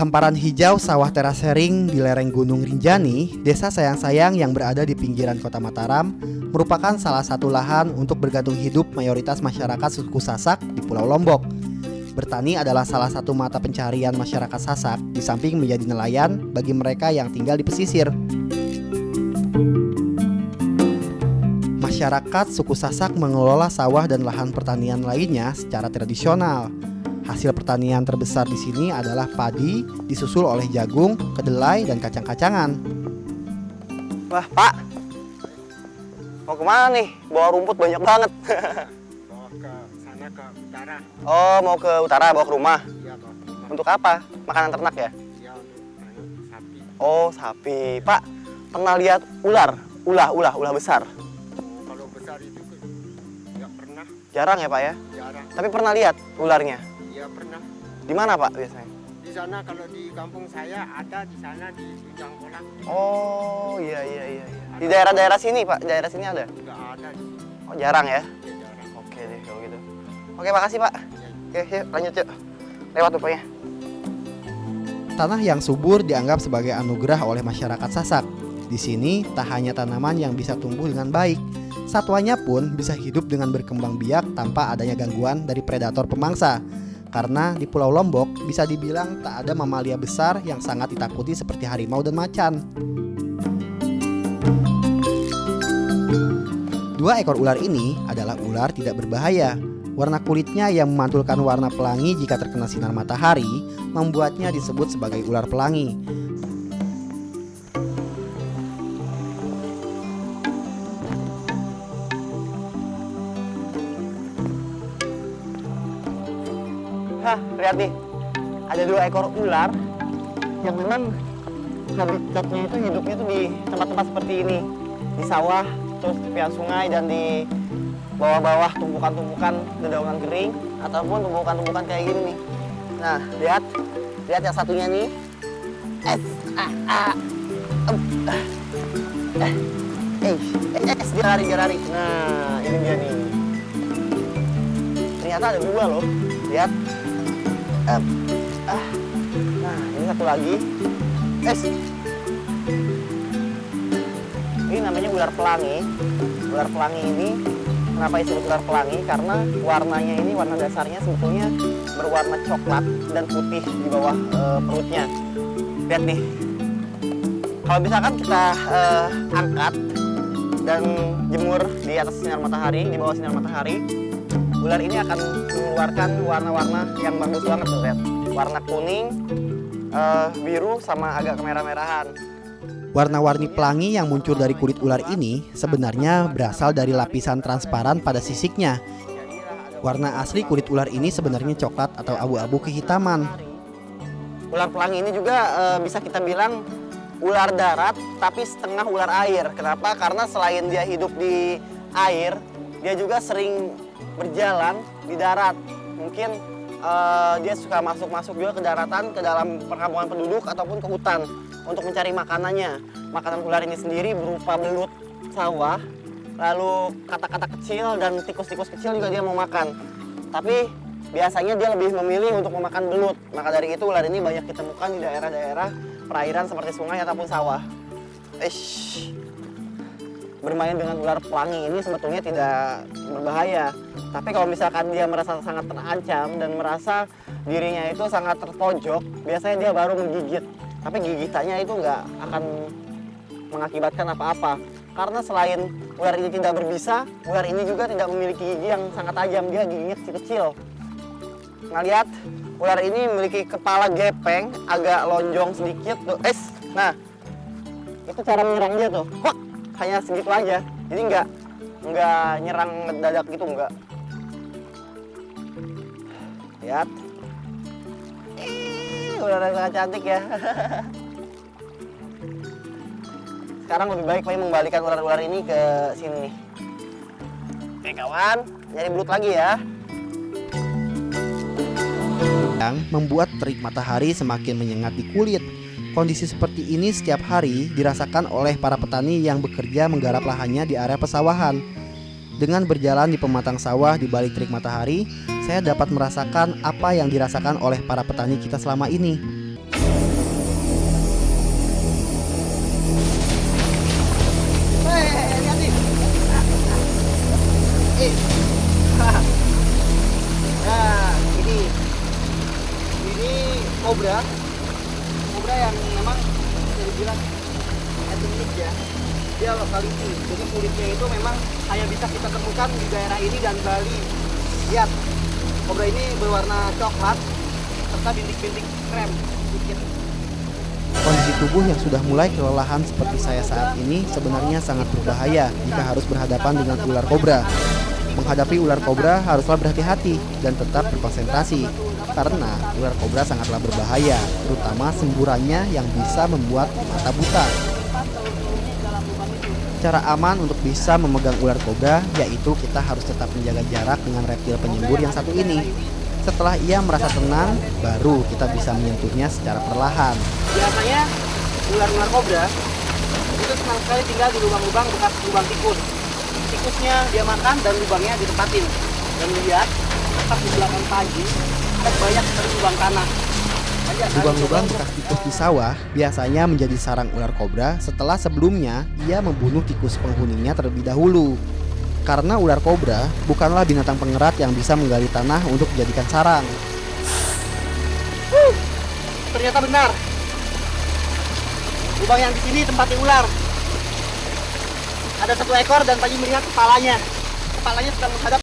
Hamparan hijau sawah terasering di lereng Gunung Rinjani, desa sayang-sayang yang berada di pinggiran kota Mataram, merupakan salah satu lahan untuk bergantung hidup mayoritas masyarakat suku Sasak di Pulau Lombok. Bertani adalah salah satu mata pencarian masyarakat Sasak, di samping menjadi nelayan bagi mereka yang tinggal di pesisir. Masyarakat suku Sasak mengelola sawah dan lahan pertanian lainnya secara tradisional. Hasil pertanian terbesar di sini adalah padi, disusul oleh jagung, kedelai, dan kacang-kacangan. Wah, Pak, mau kemana nih? Bawa rumput banyak banget. Bawa ke sana, ke utara. Oh, mau ke utara, bawa ke rumah. Iya, bawa ke rumah. Untuk apa? Makanan ternak ya? Iya, untuk sapi. Oh, sapi. Pak, pernah lihat ular? Ulah besar. Kalau besar itu nggak pernah, Jarang ya, Pak ya? jarang. Tapi pernah lihat ularnya? Iya, pernah. Di mana, Pak, biasanya? Di sana kalau di kampung saya ada, di sana di Ujang Kolak Oh, iya. Di daerah-daerah sini, Pak? Daerah sini ada? nggak ada di sini. Oh, jarang ya? Ya, jarang. Oke deh, kalau gitu. Oke, makasih, Pak. Ya, Oke, yuk, lanjut yuk. Lewat rupanya. Tanah yang subur dianggap sebagai anugerah oleh masyarakat Sasak. Di sini tak hanya tanaman yang bisa tumbuh dengan baik, satwanya pun bisa hidup dengan berkembang biak tanpa adanya gangguan dari predator pemangsa. Karena di Pulau Lombok bisa dibilang tak ada mamalia besar yang sangat ditakuti seperti harimau dan macan. 2 ekor ular ini adalah ular tidak berbahaya. Warna kulitnya yang memantulkan warna pelangi jika terkena sinar matahari membuatnya disebut sebagai ular pelangi. Hah, lihat nih. Ada 2 ekor ular yang memang habitatnya itu hidupnya tuh di tempat-tempat seperti ini. Di sawah, terus tepian sungai, dan di bawah-bawah tumpukan-tumpukan dedaunan kering ataupun tumpukan-tumpukan kayak gini nih. Nah, lihat yang satunya nih. Dia lari. Nah, ini dia nih. Ternyata ada 2 loh. Lihat. Nah, ini satu lagi. Ini namanya ular pelangi. Ular pelangi ini kenapa disebut ular pelangi? Karena warnanya ini, warna dasarnya sebetulnya berwarna coklat dan putih di bawah perutnya. Lihat nih. Kalau misalkan kita angkat dan jemur di atas sinar matahari, di bawah sinar matahari, ular ini akan mengeluarkan warna-warna yang bagus banget tuh, lihat. Warna kuning, biru, sama agak kemerah-merahan. Warna-warni pelangi yang muncul dari kulit ular ini sebenarnya berasal dari lapisan transparan pada sisiknya. Warna asli kulit ular ini sebenarnya coklat atau abu-abu kehitaman. Ular pelangi ini juga bisa kita bilang ular darat tapi setengah ular air. Kenapa? Karena selain dia hidup di air, dia juga sering berjalan di darat. Mungkin dia suka masuk juga ke daratan, ke dalam perkampungan penduduk ataupun ke hutan untuk mencari makanannya. Makanan ular ini sendiri berupa belut sawah, lalu katak-katak kecil dan tikus-tikus kecil juga dia mau makan. Tapi biasanya dia lebih memilih untuk memakan belut. Maka dari itu ular ini banyak ditemukan di daerah-daerah perairan seperti sungai ataupun sawah. Bermain dengan ular pelangi ini sebetulnya tidak berbahaya. Tapi kalau misalkan dia merasa sangat terancam dan merasa dirinya itu sangat terpojok, biasanya dia baru menggigit. Tapi gigitannya itu nggak akan mengakibatkan apa-apa. Karena selain ular ini tidak berbisa, ular ini juga tidak memiliki gigi yang sangat tajam. Dia giginya kecil-kecil. Nah, lihat, ular ini memiliki kepala gepeng, agak lonjong sedikit tuh. Nah, itu cara menyerang dia tuh. Wah, hanya segitu aja. Jadi nggak nyerang mendadak gitu, nggak. Lihat. Ular yang sangat cantik ya. Sekarang lebih baik Pak mengembalikan ular-ular ini ke sini nih. Oke kawan, nyari belut lagi ya. Yang membuat terik matahari semakin menyengat di kulit. Kondisi seperti ini setiap hari dirasakan oleh para petani yang bekerja menggarap lahannya di area pesawahan. Dengan berjalan di pematang sawah di balik terik matahari, saya dapat merasakan apa yang dirasakan oleh para petani kita selama ini. Nah, ini kobra yang memang bisa dibilang endemik ya. Dia lokality, jadi kulitnya itu memang hanya bisa kita temukan di daerah ini dan Bali. Lihat, kobra ini berwarna coklat serta bintik-bintik krem sedikit. Kondisi tubuh yang sudah mulai kelelahan seperti saya saat ini sebenarnya sangat berbahaya jika harus berhadapan dengan ular kobra. Menghadapi ular kobra haruslah berhati-hati dan tetap berkonsentrasi, karena ular kobra sangatlah berbahaya, terutama semburannya yang bisa membuat mata buta. Cara aman untuk bisa memegang ular kobra yaitu kita harus tetap menjaga jarak dengan reptil penyembur yang satu ini. Setelah ia merasa tenang, baru kita bisa menyentuhnya secara perlahan. Biasanya ular-ular kobra itu senang sekali tinggal di lubang-lubang bekas lubang tikus. Tikusnya dia makan dan lubangnya ditempatin. Dan lihat, tepat di belakang pagi ada banyak sekali lubang tanah. Lubang-lubang bekas tikus di sawah biasanya menjadi sarang ular kobra setelah sebelumnya ia membunuh tikus penghuninya terlebih dahulu. Karena ular kobra bukanlah binatang pengerat yang bisa menggali tanah untuk dijadikan sarang. Ternyata benar. Lubang yang di sini tempatnya ular. Ada satu ekor dan tadi melihat kepalanya. Kepalanya sedang menghadap.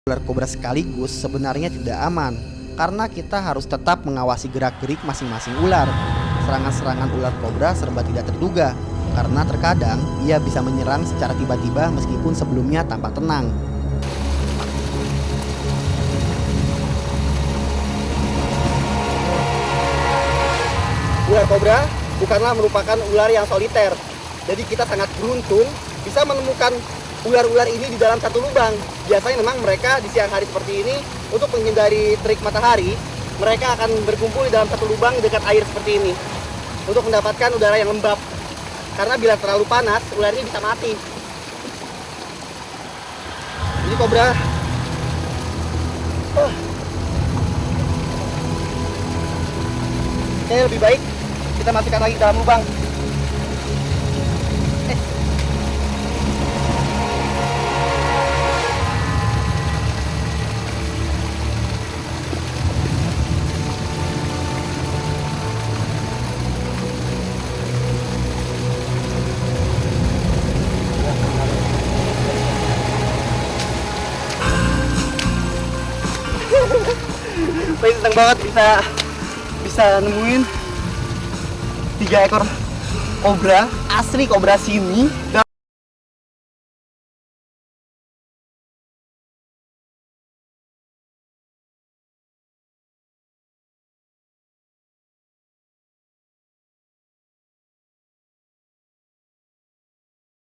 Ular kobra sekaligus sebenarnya tidak aman, karena kita harus tetap mengawasi gerak-gerik masing-masing ular. Serangan-serangan ular kobra serba tidak terduga, karena terkadang ia bisa menyerang secara tiba-tiba meskipun sebelumnya tampak tenang. Ular kobra bukanlah merupakan ular yang soliter. Jadi kita sangat beruntung bisa menemukan ular-ular ini di dalam satu lubang. Biasanya memang mereka di siang hari seperti ini untuk menghindari terik matahari, mereka akan berkumpul di dalam satu lubang dekat air seperti ini untuk mendapatkan udara yang lembab. Karena bila terlalu panas, ular ini bisa mati. Ini kobra. Kayaknya lebih baik kita masukkan lagi ke dalam lubang. Saya senang banget bisa nemuin 3 ekor kobra, asli kobra sini.